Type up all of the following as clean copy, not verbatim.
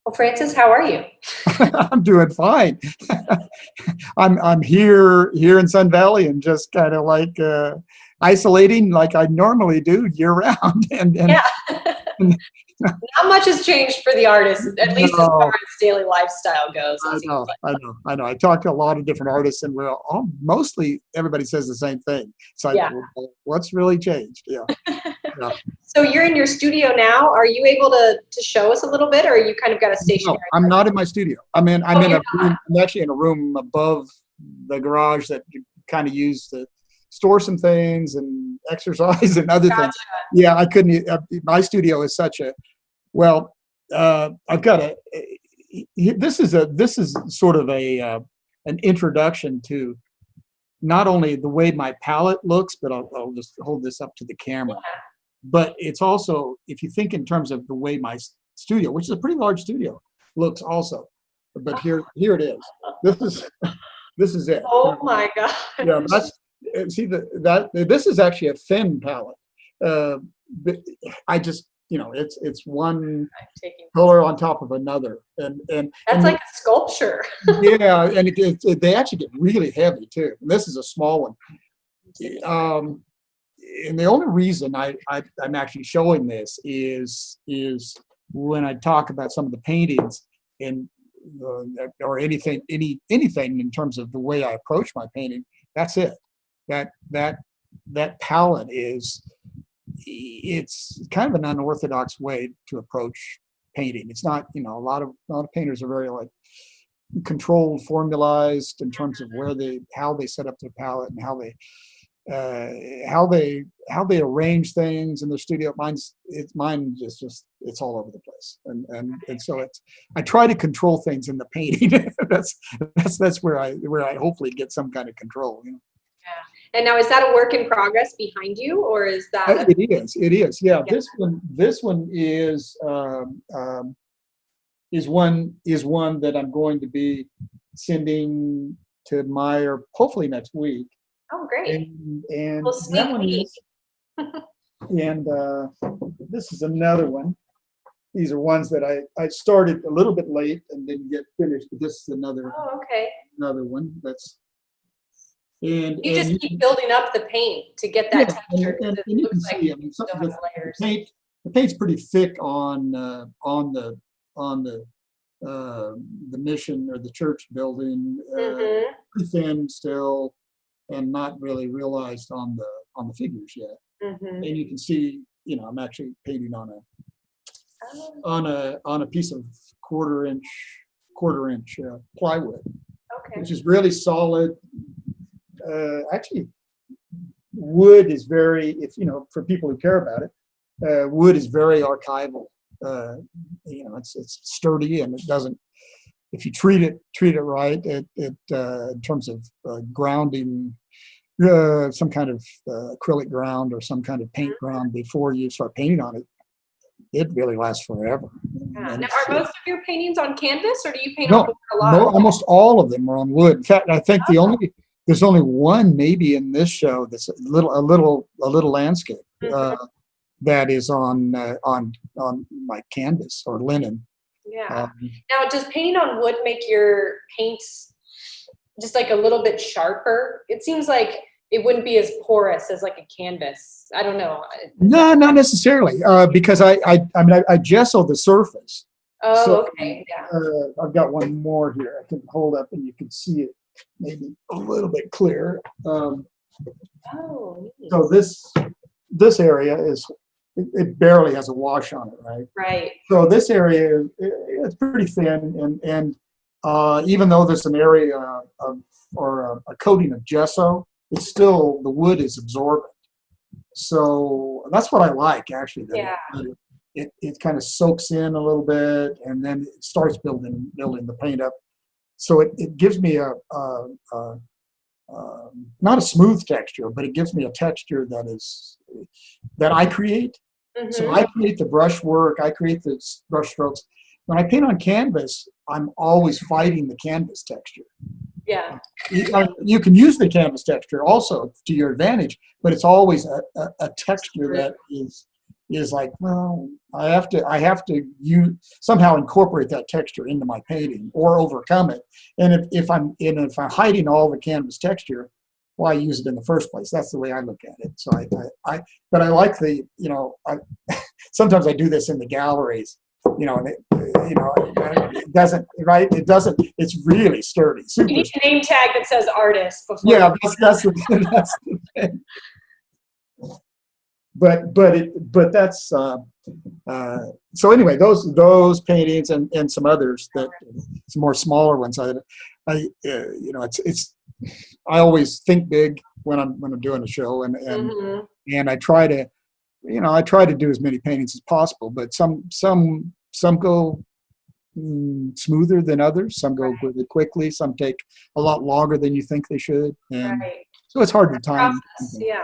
Well, Francis, how are you? I'm doing fine. I'm here in Sun Valley and just kind of like isolating like I normally do year round. And, Yeah, and not much has changed for the artist, at least as far no, as daily lifestyle goes, it I seems know, like. I know. I talk to a lot of different artists, and we're all mostly everybody says the same thing. So I Yeah. go, well, what's really changed? Yeah, yeah. So you're in your studio now. Are you able to show us a little bit, or you kind of got a No, stationary? I'm not in my studio. I'm Oh, in you're a room. I'm actually in a room above the garage that you kind of use to store some things and exercise and other things. gotcha. Yeah, I couldn't. My studio is such a well. I've got a. This is sort of an introduction to not only the way my palette looks, but I'll just hold this up to the camera. But it's also, if you think in terms of the way my studio, which is a pretty large studio, looks also. But here it is. This is this is it. Oh my Yeah, gosh. that's see that this is actually a thin palette. Uh, but I just it's one I'm taking. color on top of another, and That's like a sculpture. yeah, and they actually get really heavy too. And this is a small one. Um, and the only reason I'm actually showing this is when I talk about some of the paintings and or anything in terms of the way I approach my painting. That's it. That palette it's kind of an unorthodox way to approach painting. It's not, a lot of painters are very like controlled, formalized in terms of how they set up their palette and how they arrange things in the studio. Mine is just it's all over the place, and so I try to control things in the painting. that's where I hopefully get some kind of control. Yeah. And now, is that a work in progress behind you, or is that? It is. Yeah, Yeah. this one is one that I'm going to be sending to Meyer hopefully next week. Oh, great. And Well, that sneak one peek. is, and this is another one. These are ones that I started a little bit late and didn't get finished, but this is another Oh, okay. one that's You just and keep building up the paint to get yeah, that texture, because it and you can looks like see. you Some still of have layers. the paint's pretty thick on the mission or the church building. Mm-hmm. Pretty thin still, and not really realized on the figures yet. Mm-hmm. And you can see, I'm actually painting on a piece of quarter inch plywood, Okay. which is really solid. Actually, wood is very, if for people who care about it, wood is very archival. It's sturdy, and it doesn't. If you treat it right, it in terms of grounding, some kind of acrylic ground or some kind of paint ground before you start painting on it, it really lasts forever. Yeah. And Now, are most of your paintings on canvas, or do you paint on no, wood a lot? almost all of them are on wood. In fact, I think Oh. there's only one maybe in this show that's a little landscape that is on like canvas or linen. Yeah. Now, does painting on wood make your paints just like a little bit sharper? It seems like it wouldn't be as porous as like a canvas. I don't know. No, not necessarily, because I gesso the surface. Oh, So okay. Yeah. I've got one more here. I can hold up and you can see it maybe a little bit clearer. Oh, neat. So this area it barely has a wash on it, right? Right. So this area it's pretty thin, and even though there's an area or a coating of gesso, it's still the wood is absorbent. So that's what I like actually. That Yeah. it kind of soaks in a little bit, and then it starts building the paint up. So it gives me a not a smooth texture, but it gives me a texture that I create. Mm-hmm. So I create the brush work, I create the brush strokes. When I paint on canvas, I'm always fighting the canvas texture. Yeah. You can use the canvas texture also to your advantage, but it's always a texture that is like, well, I have to somehow incorporate that texture into my painting or overcome it. And if I'm hiding all the canvas texture, why use it in the first place? That's the way I look at it. So but I like sometimes I do this in the galleries, and it doesn't, right? It doesn't, it's really sturdy. Super You need a name tag that says artist before. Yeah, that's the thing. But that's so anyway, those paintings and some others, that some more smaller ones. I always think big when I'm doing a show, and I try to do as many paintings as possible. But some go smoother than others. Some go really quickly. Some take a lot longer than you think they should. And so it's hard to time. Yeah.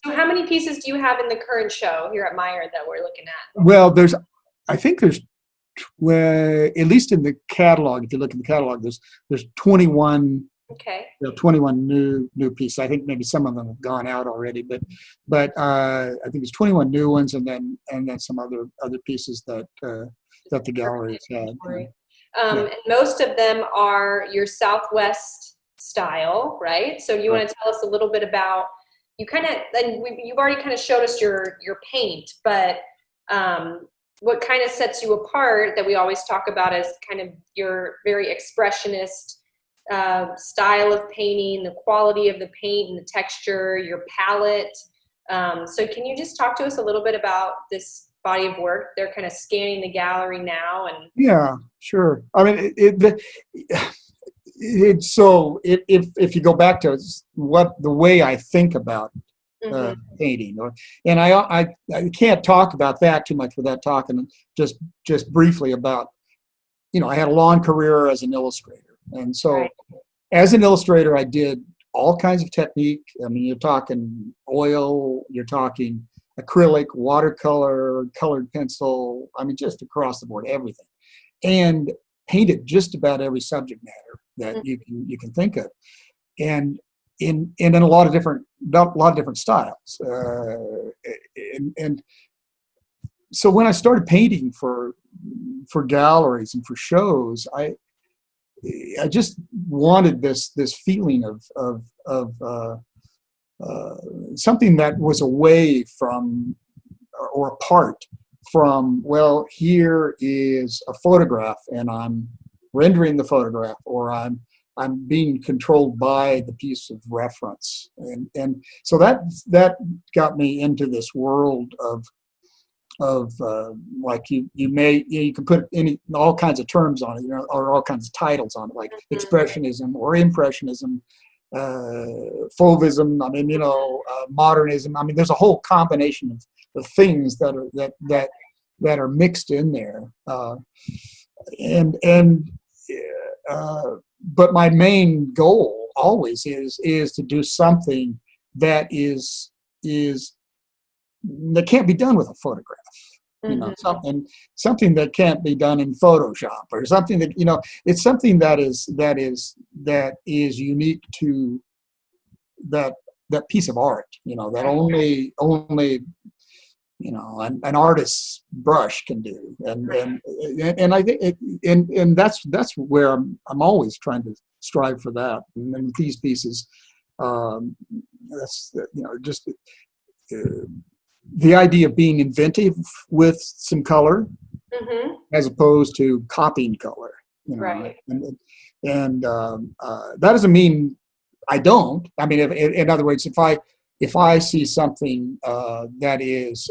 So how many pieces do you have in the current show here at Meyer that we're looking at? Well, I think there's, at least in the catalog, if you look at the catalog, there's 21. Okay. 21 new pieces. I think maybe some of them have gone out already, but I think it's 21 new ones, and then some other pieces that the gallery has had. And most of them are your Southwest style, right? So you want to tell us a little bit about, you've already kind of showed us your paint, but what kind of sets you apart that we always talk about as kind of your very expressionist style of painting, the quality of the paint and the texture, your palette. So can you just talk to us a little bit about this body of work? They're kind of scanning the gallery now. And yeah, sure. I mean, so if you go back to the way I think about painting, and I can't talk about that too much without talking just briefly about, I had a long career as an illustrator. And so as an illustrator, I did all kinds of technique. I mean, you're talking oil, you're talking acrylic, watercolor, colored pencil. I mean, just across the board, everything. And painted just about every subject matter that you can think of. And in a lot of different styles. And so when I started painting for galleries and for shows, I just wanted this feeling of something that was away from or apart from, well, here is a photograph and I'm rendering the photograph, or I'm being controlled by the piece of reference, and so that got me into this world of like you can put all kinds of terms on it, or all kinds of titles on it, like expressionism or impressionism, fauvism. I mean, modernism. I mean, there's a whole combination of things that are mixed in there, but my main goal always is to do something that that can't be done with a photograph. Something that can't be done in Photoshop, or something that it's something that is unique to that piece of art. That only an artist's brush can do, and I think and that's where I'm always trying to strive for that. And then with these pieces, that's just. The idea of being inventive with some color, as opposed to copying color, and that doesn't mean I don't. I mean, in other words, if I see something that is,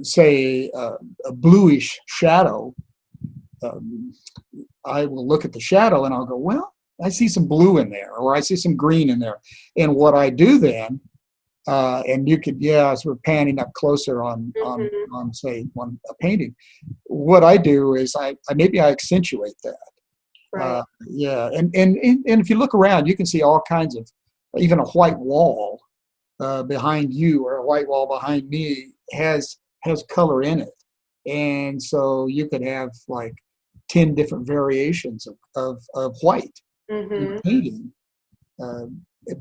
say, a bluish shadow, I will look at the shadow and I'll go, well, I see some blue in there, or I see some green in there, and what I do then. And you could, as we're panning up closer on say a painting, what I do is I accentuate that. Right. And if you look around, you can see all kinds of, even a white wall behind you or a white wall behind me has color in it, and so you could have like 10 different variations of white in painting.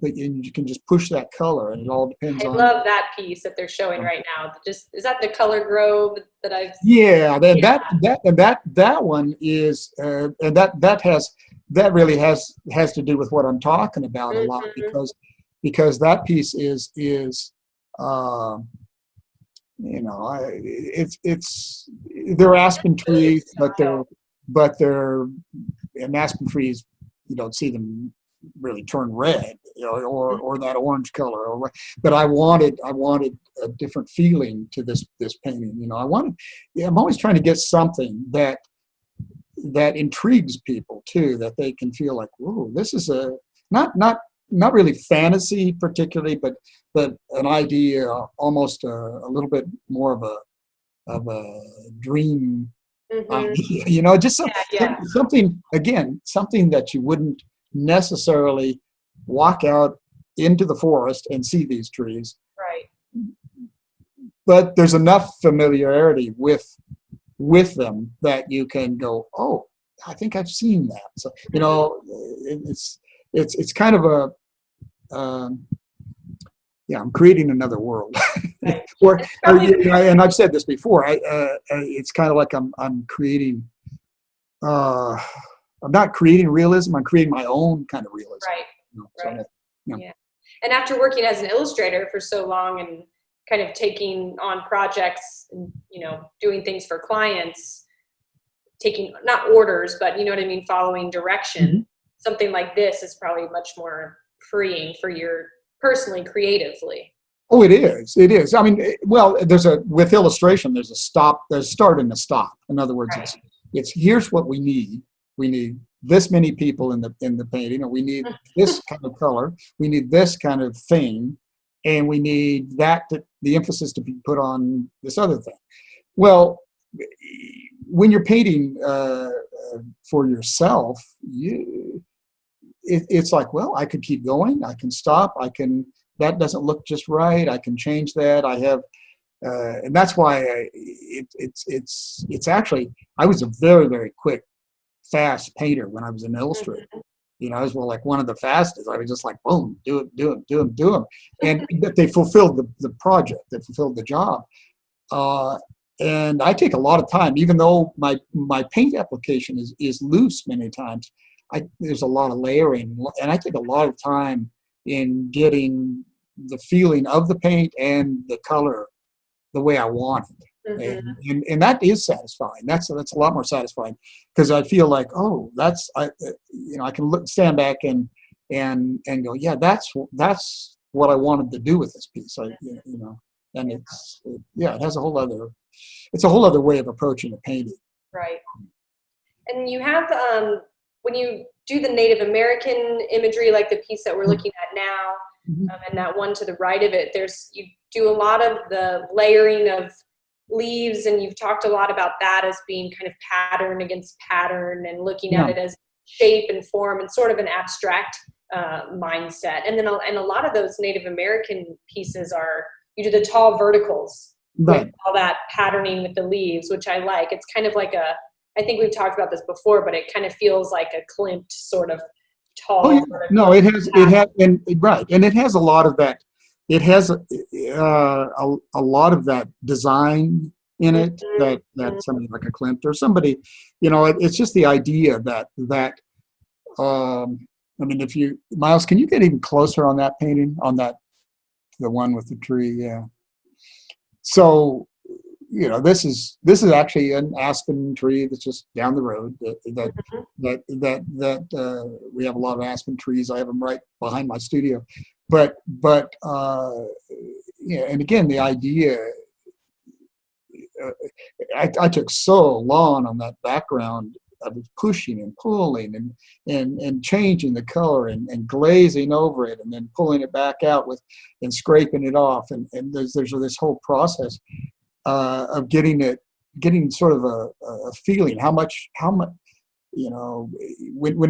but you can just push that color, and it all depends I on. love that piece that they're showing right now. Just, is that the Color Grove that I've? Yeah, then Yeah. that one is, and that really has to do with what I'm talking about a lot, Mhm. because that piece is uh, it's they're aspen Really trees, style. but they're and aspen trees, you don't see them really turn red, or that orange color, but I wanted a different feeling to this painting. I'm always trying to get something that intrigues people too, that they can feel like, whoa, this is a not really fantasy particularly, but an idea, almost a little bit more of a dream Mhm. idea, just Yeah, yeah. something that you wouldn't necessarily walk out into the forest and see these trees, Right. but there's enough familiarity with them that you can go, oh, I think I've seen that. So it's kind of I'm creating another world. Right. or, It's probably and I've said this before. It's kind of like I'm creating. I'm not creating realism. I'm creating my own kind of realism. right. So Right. yeah. Yeah. And after working as an illustrator for so long and kind of taking on projects and, doing things for clients, taking not orders, but you know what I mean, following direction, Mhm. something like this is probably much more freeing for your personally, creatively. Oh, it is. It is. I mean, well, with illustration, there's a stop, there's a start and a stop. In other words, Right. it's here's what we need. We need this many people in the painting, or we need this kind of color. We need this kind of thing, and we need the emphasis to be put on this other thing. Well, when you're painting for yourself, it's like, well, I could keep going. I can stop. That doesn't look just right. I can change that. I have, and that's why it's actually, I was a very, very quick, fast painter when I was an illustrator. Mhm. I was like one of the fastest. I was just like, boom, do it, do it, do them, do them. And they fulfilled the project. They fulfilled the job. And I take a lot of time, even though my paint application is loose many times. There's a lot of layering, and I take a lot of time in getting the feeling of the paint and the color the way I want it. Mhm. And that is satisfying. That's a lot more satisfying, because I feel like, oh, I can stand back and go, yeah, that's what I wanted to do with this piece. And it has it's a whole other way of approaching a painting. Right. And you have, when you do the Native American imagery, like the piece that we're looking at now, Mhm. and that one to the right of it, you do a lot of the layering of leaves, and you've talked a lot about that as being kind of pattern against pattern and looking at Yeah, it as shape and form and sort of an abstract mindset. And then a lot of those Native American pieces you do the tall verticals with right. all that patterning with the leaves, which I like. It's kind of like I think we've talked about this before, but it kind of feels like a Klimt sort of Oh, yeah. tall No, vertical it has, and right, and it has a lot of that. It has a lot of that design in it pattern. that somebody like a Klimt or somebody, it's just the idea that I mean, Miles, can you get even closer on that painting, on the one with the tree? Yeah. So, this is actually an aspen tree that's just down the road. We have a lot of aspen trees. I have them right behind my studio, but yeah. And again, the idea. Uh, I took so long on that background. I was pushing and pulling and changing the color and glazing over it and then pulling it back out and scraping it off, and there's this whole process of getting sort of a feeling how much when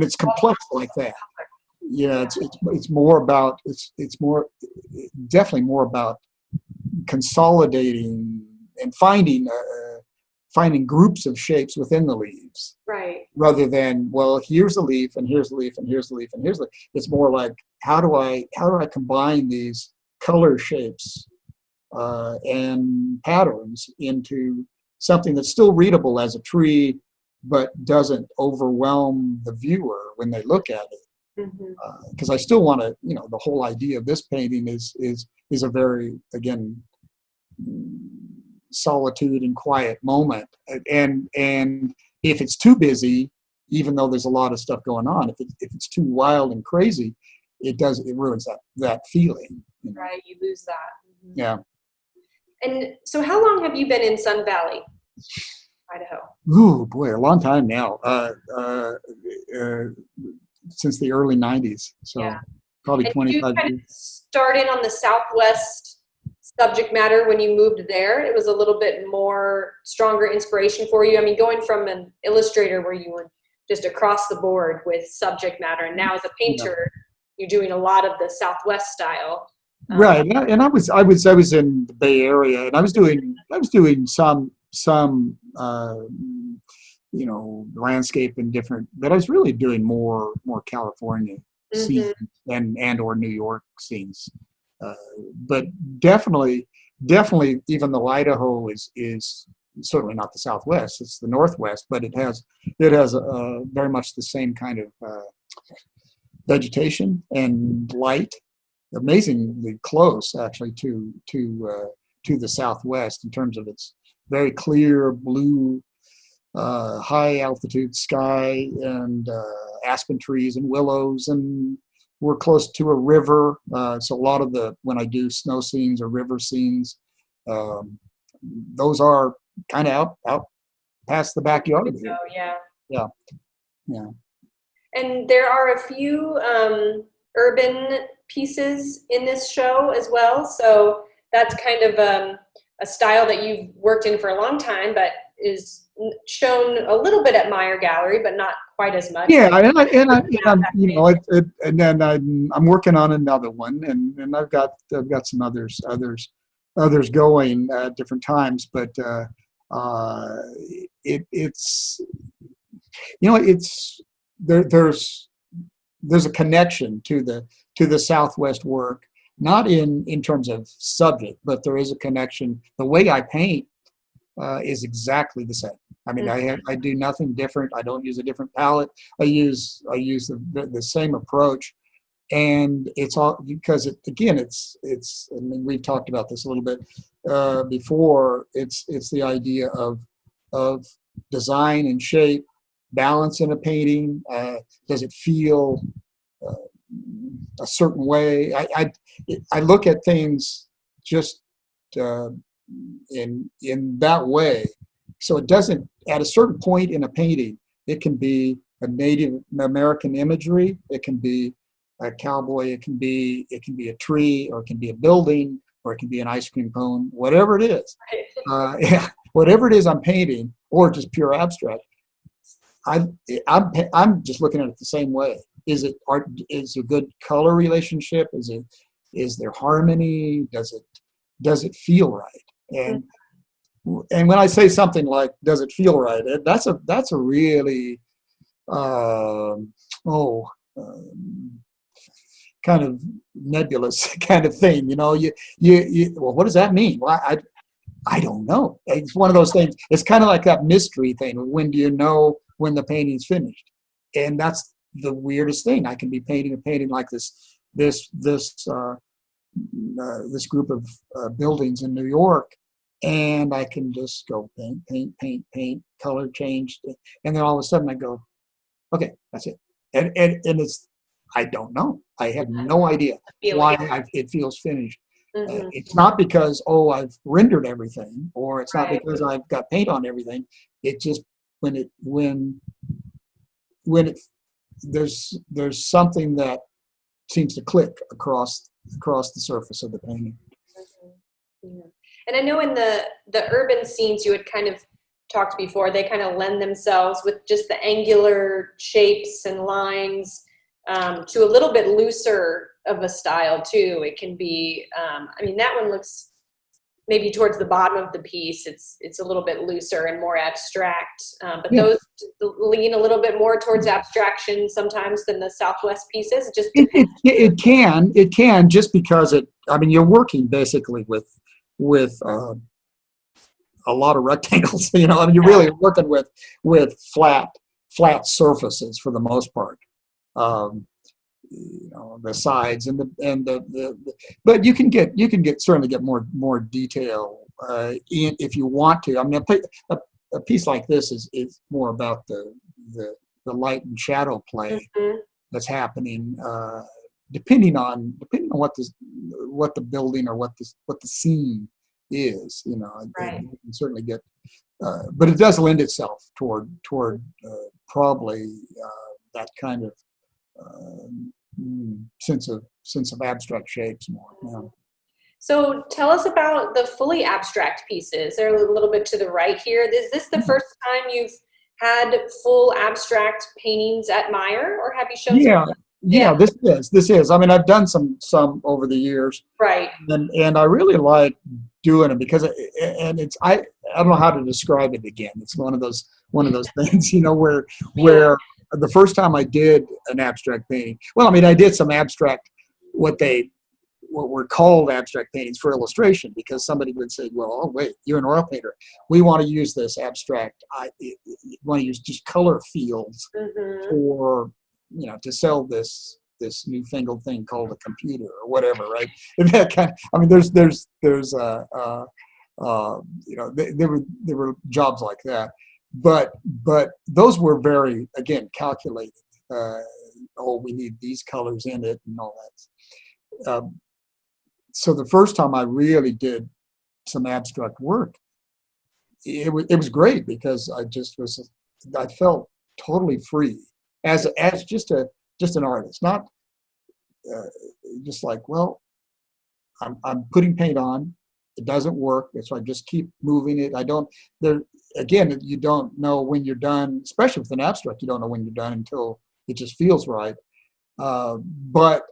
it's complex like that. Yeah, it's more about it's more definitely more about consolidating and finding finding groups of shapes within the leaves. Right. Rather than, well, here's a leaf and here's a leaf and here's a leaf and here's a leaf. It's more like, how do I combine these color shapes and patterns into something that's still readable as a tree, but doesn't overwhelm the viewer when they look at it. Because I still want to, the whole idea of this painting is a very, again, solitude and quiet moment. And if it's too busy, even though there's a lot of stuff going on, if it's too wild and crazy, it ruins that feeling. Right, you lose that. Yeah. And so how long have you been in Sun Valley, Idaho? Ooh, boy, a long time now. Since the early 90s. So probably and 25 you kind years. of started on the Southwest subject matter when you moved there. It was a little bit more stronger inspiration for you. I mean, going from an illustrator where you were just across the board with subject matter, and now as a painter, you're doing a lot of the Southwest style. Right, and I was in the Bay Area, and I was doing some landscape and different, but I was really doing more California scenes and or New York scenes. But definitely, even though Idaho is certainly not the Southwest, it's the Northwest, but it has very much the same kind of vegetation and light, amazingly close actually to the Southwest in terms of its very clear blue, high altitude sky and aspen trees and willows, and we're close to a river. So a lot of when I do snow scenes or river scenes, those are kind of out past the backyard here. Oh, yeah. And there are a few urban pieces in this show as well. So that's kind of a style that you've worked in for a long time, but is shown a little bit at Meyer Gallery, but not quite as much. Yeah, and then I'm working on another one, and I've got some others going at different times, but it's there's a connection to the Southwest work, not in terms of subject, but there is a connection. The way I paint is exactly the same. I mean, I do nothing different. I don't use a different palette. I use the same approach, and it's all because it's I mean, we've talked about this a little bit before. It's the idea of design and shape, balance in a painting. Does it feel a certain way? I look at things just in that way. So it doesn't, at a certain point in a painting, it can be a Native American imagery, it can be a cowboy, it can be a tree, or it can be a building, or it can be an ice cream cone, whatever it is. Whatever it is I'm painting, or just pure abstract, I'm just looking at it the same way. Is it art? Is a good color relationship? Is there harmony? Does it feel right? And when I say something like "does it feel right," that's a really kind of nebulous kind of thing. Well, what does that mean? Well, I don't know. It's one of those things. It's kind of like that mystery thing. When do you know when the painting's finished? And that's the weirdest thing. I can be painting a painting like this group of buildings in New York, and I can just go paint, color change, and then all of a sudden I go, okay, that's it. And it's, I don't know. I have no idea why it feels finished. It's not because I've rendered everything, or it's not because I've got paint on everything. It just when there's something that seems to click across the surface of the painting. Yeah. And I know in the urban scenes you had kind of talked before, they kind of lend themselves with just the angular shapes and lines to a little bit looser of a style too. It can be, I mean, that one looks maybe towards the bottom of the piece, it's a little bit looser and more abstract. But Yeah. those lean a little bit more towards abstraction sometimes than the Southwest pieces. It just It, depends. it can just because you're working basically with a lot of rectangles, you're really working with flat surfaces for the most part. Um, the sides and the but you can certainly get more detail if you want to. I mean, a piece like this is more about the light and shadow play that's happening, depending on what the building or what the scene is. Right. You can certainly get, but it does lend itself toward probably that kind of sense of abstract shapes more. Yeah. So tell us about the fully abstract pieces. They're a little bit to the right here. Is this the first time you've had full abstract paintings at Meyer, or have you shown some? Yeah, yeah. This is. I mean, I've done some over the years, Right. and I really like doing them because I don't know how to describe it again. It's one of those things, where the first time I did an abstract painting. Well, I mean, I did some abstract what were called abstract paintings for illustration, because somebody would say, well, oh wait, you're an oil painter, we want to use this abstract, want to use just color fields for to sell this newfangled thing called a computer or whatever, right? And that kind of, I mean, there were jobs like that, but those were very, again, calculated. We need these colors in it and all that. So the first time I really did some abstract work, it was great because I felt totally free as just an artist, not just like, well, I'm putting paint on, it doesn't work, so I just keep moving it. Again, you don't know when you're done, especially with an abstract, you don't know when you're done until it just feels right. But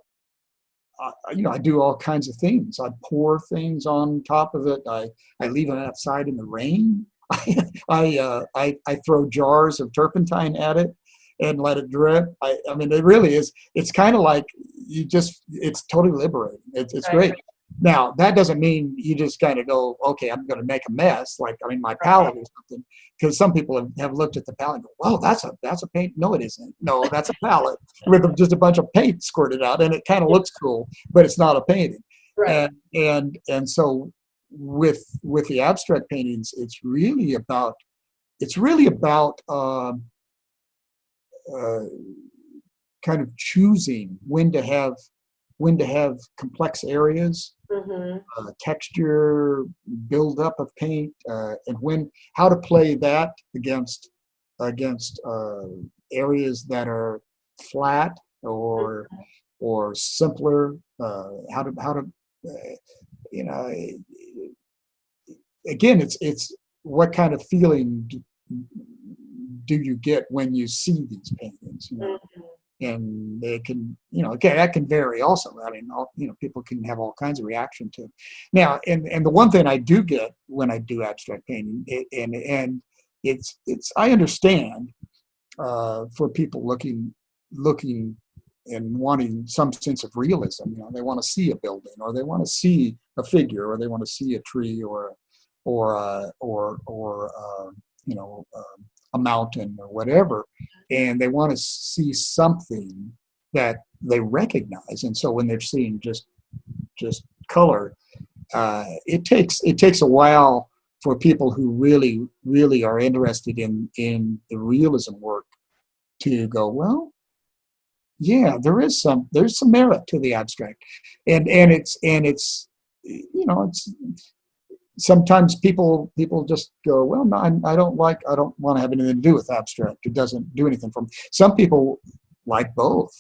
I do all kinds of things. I pour things on top of it. I leave it outside in the rain. I throw jars of turpentine at it and let it drip. I mean, it really is. It's kind of like it's totally liberating. It's great. Now, that doesn't mean you just kind of go, okay, I'm going to make a mess. Like, I mean, my palette or something, because some people have looked at the palette and go, well, that's a paint. No, it isn't. No, that's a palette with just a bunch of paint squirted out, and it kind of looks cool, but it's not a painting. Right. And so with the abstract paintings, it's really about kind of choosing when to have complex areas, texture, build up of paint, and how to play that against areas that are flat or simpler. How to again, it's what kind of feeling do you get when you see these paintings? And they can, okay, that can vary also. I mean, people can have all kinds of reaction to it. Now, and the one thing I do get when I do abstract painting, and it's I understand for people looking and wanting some sense of realism. They want to see a building, or they want to see a figure, or they want to see a tree, or a mountain or whatever, and they want to see something that they recognize. And so when they're seeing just color, it takes a while for people who really are interested in the realism work to go, well, yeah, there's some merit to the abstract, and it's sometimes people just go, well, no, I don't want to have anything to do with abstract. It doesn't do anything for me. Some people like both,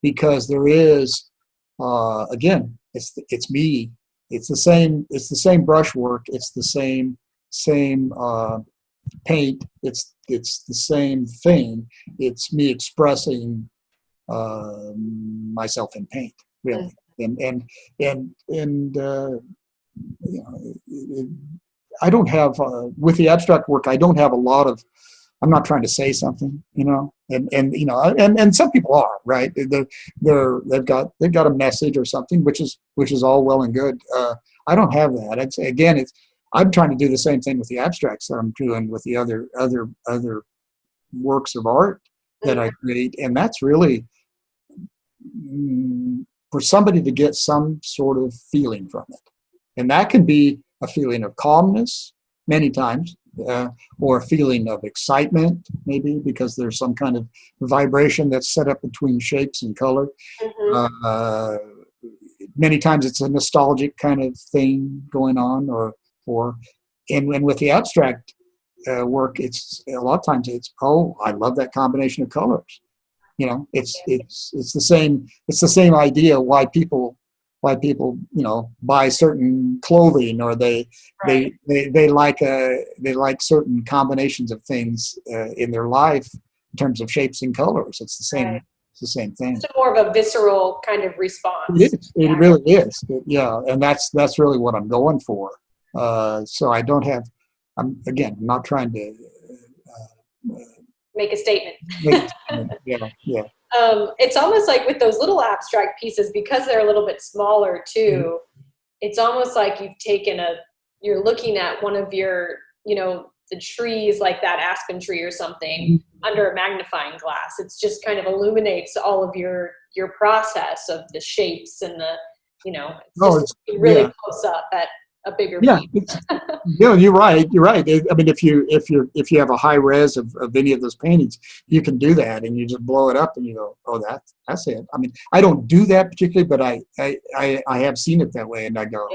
because there is, again, it's me. It's the same brushwork. It's the same paint. It's the same thing. It's me expressing myself in paint, really, and you know, I don't have with the abstract work. I don't have a lot of. I'm not trying to say something, you know, and you know, and some people are, right. They've got a message or something, which is all well and good. I don't have that. I'd say again, I'm trying to do the same thing with the abstracts that I'm doing with the other works of art that I create, and that's really for somebody to get some sort of feeling from it, and that can be a feeling of calmness many times, or a feeling of excitement, maybe because there's some kind of vibration that's set up between shapes and color. Many times it's a nostalgic kind of thing going on, and with the abstract work, it's a lot of times oh, I love that combination of colors. You know, it's the same idea why people you know buy certain clothing, or they like certain combinations of things in their life in terms of shapes and colors. It's the same. Right. It's the same thing. It's more of a visceral kind of response. It is. It really is. Yeah, and that's really what I'm going for. So I don't have. I'm not trying to Make a statement. Yeah. It's almost like with those little abstract pieces, because they're a little bit smaller too, it's almost like you're looking at one of your, you know, the trees, like that aspen tree or something, under a magnifying glass. It's just kind of illuminates all of your process of the shapes and the, you know, it's really close up at a bigger piece. You're right. I mean, if you have a high res of any of those paintings, you can do that, and you just blow it up, and you go, oh, that's it. I mean, I don't do that particularly, but I have seen it that way, and I go,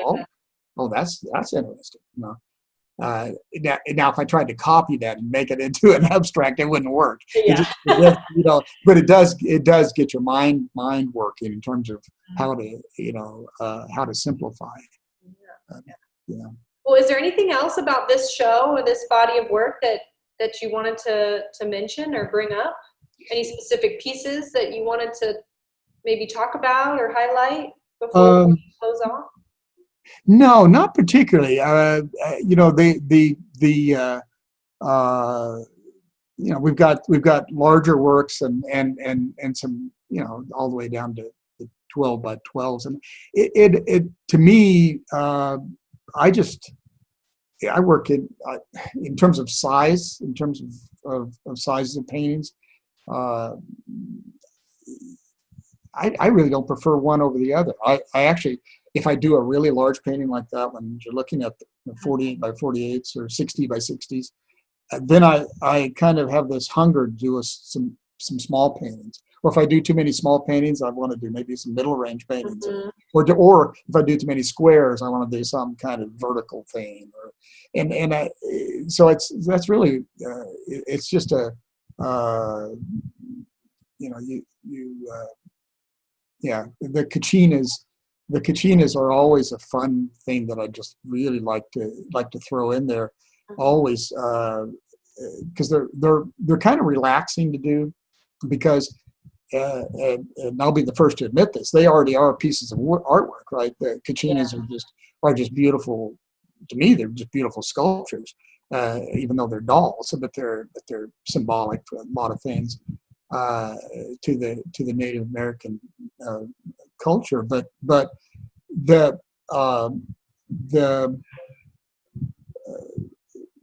oh, that's interesting. You know, now if I tried to copy that and make it into an abstract, it wouldn't work. Yeah. You know, but it does get your mind working in terms of how to simplify. Yeah. Well, is there anything else about this show or this body of work that you wanted to mention or bring up? Any specific pieces that you wanted to maybe talk about or highlight before we close off? No, not particularly. You know, you know, we've got larger works and some, you know, all the way down to the 12 by 12s, and it to me, I work in terms of size, in terms of sizes of paintings. I really don't prefer one over the other. I actually, if I do a really large painting like that one, you're looking at the 48 by 48s or 60 by 60s, then I kind of have this hunger to do some small paintings. Or if I do too many small paintings, I want to do maybe some middle range paintings. Or if I do too many squares, I want to do some kind of vertical thing. So that's really it's just a you know the Kachinas are always a fun thing that I just really like to throw in there, always, because they're kind of relaxing to do, because and I'll be the first to admit this, they already are pieces of artwork, right? The Kachinas are just beautiful to me. They're just beautiful sculptures, even though they're dolls, but they're symbolic for a lot of things to the Native American culture. But the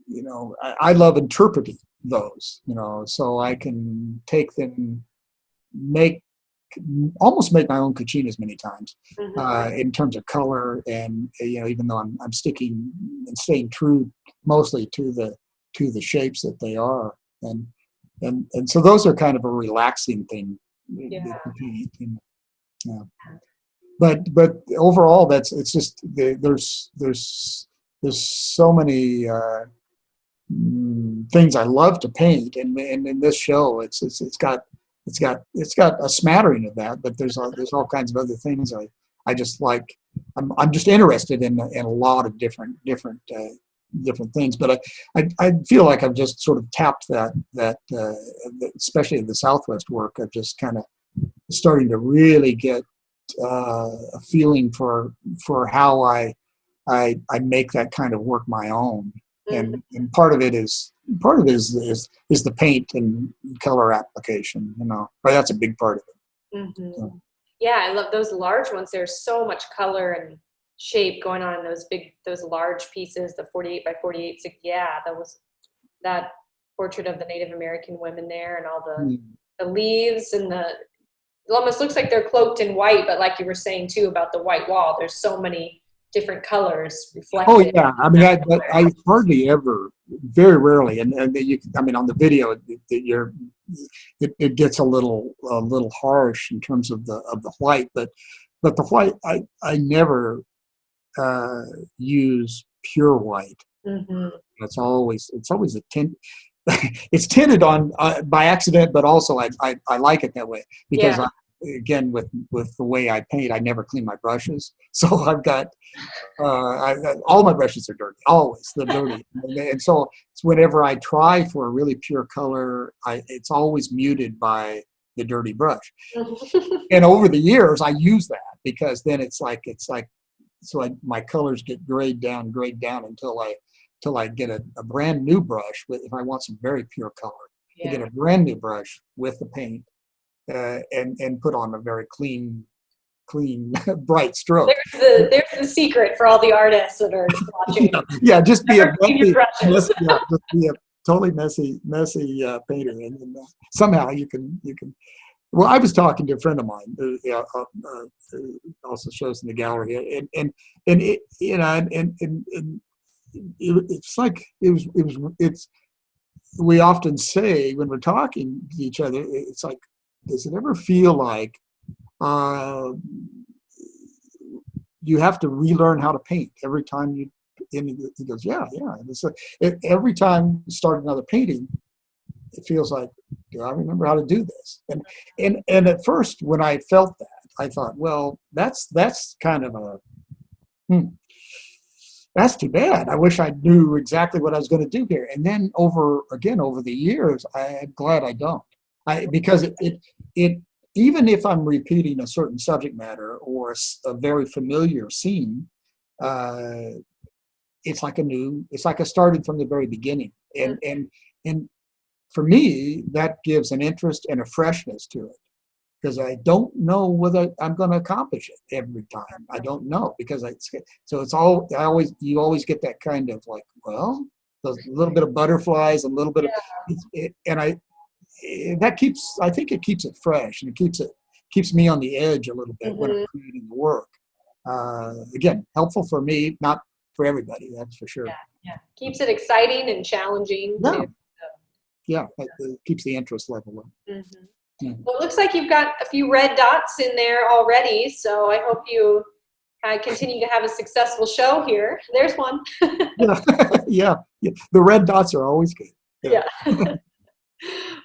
you know, I love interpreting those, you know, so I can take them, almost make my own Kachinas many times, in terms of color, and you know, even though I'm sticking and staying true mostly to the shapes that they are, and so those are kind of a relaxing thing. Yeah. But overall, it's just there's so many things I love to paint, and in this show, it's got a smattering of that, but there's all kinds of other things I just like. I'm just interested in a lot of different things, but I feel like I've just sort of tapped that especially in the Southwest work. I've just kind of starting to really get a feeling for how I I make that kind of work my own. Mhm. And part of it is the paint and color application, but that's a big part of it. Mhm. So, Yeah, I love those large ones. There's so much color and shape going on in those large pieces, the 48 by 48. So yeah, that portrait of the Native American women there, and all mm. the leaves, and it almost looks like they're cloaked in white, but like you were saying too about the white wall, there's so many different colors Oh reflected yeah, I in mean, that I hardly ever, very rarely, and I mean, on the video, it gets a little harsh in terms of the white, but the white, I never use pure white. color. Hmm. It's always a tint. It's tinted on by accident, but also I like it that way because Yeah. again, with the way I paint, I never clean my brushes, so I've got all my brushes are dirty, always they're dirty, and so it's whenever I try for a really pure color, it's always muted by the dirty brush. And over the years, I use that because then it's like so my colors get grayed down until I get a brand new brush if I want some very pure color. I Yeah. get a brand new brush with the paint and put on a very clean bright stroke. There's the secret for all the artists that are watching. Yeah, just be a Never clean your brushes. just be a totally messy painter, and somehow you can. Well, I was talking to a friend of mine who also shows in the gallery, and it, and it's like it's. We often say when we're talking to each other, it's like, does it ever feel like uh, you have to relearn how to paint every time you? And he goes, yeah. And it's like, every time you start another painting, it feels like, do I remember how to do this? And at first, when I felt that, I thought, well, that's kind of that's too bad. I wish I knew exactly what I was going to do here. And then over the years, I'm glad I don't. Because it even if I'm repeating a certain subject matter or a very familiar scene, uh, it's like I started from the very beginning. And for me, that gives an interest and a freshness to it because I don't know whether I'm going to accomplish it every time. I don't know because you always get that kind of like, well, a little bit of butterflies, a little bit of, and I think it keeps it fresh and it keeps me on the edge a little bit when I'm Hmm. creating the work. Again, helpful for me, not for everybody, that's for sure. Yeah, yeah. Keeps it exciting and challenging Yeah, too. yeah, it keeps the interest level up. Hmm. Yeah. Well, it looks like you've got a few red dots in there already, so I hope you continue to have a successful show here. There's one. Yeah, yeah. The red dots are always good. Yeah. Yeah.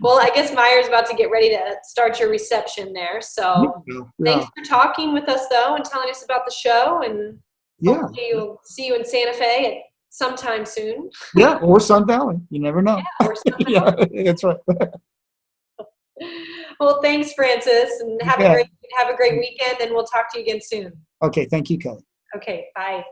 Well, I guess Meyer's about to get ready to start your reception there. So Yeah. thanks for talking with us, though, and telling us about the show. And Yeah. hopefully you'll see you in Santa Fe sometime soon. Yeah. Or Sun Valley. You never know. Yeah, or something. Yeah, that's right. Well, thanks, Francis, and Yeah. have a great weekend, and we'll talk to you again soon. Okay. Thank you, Kelly. Okay, bye.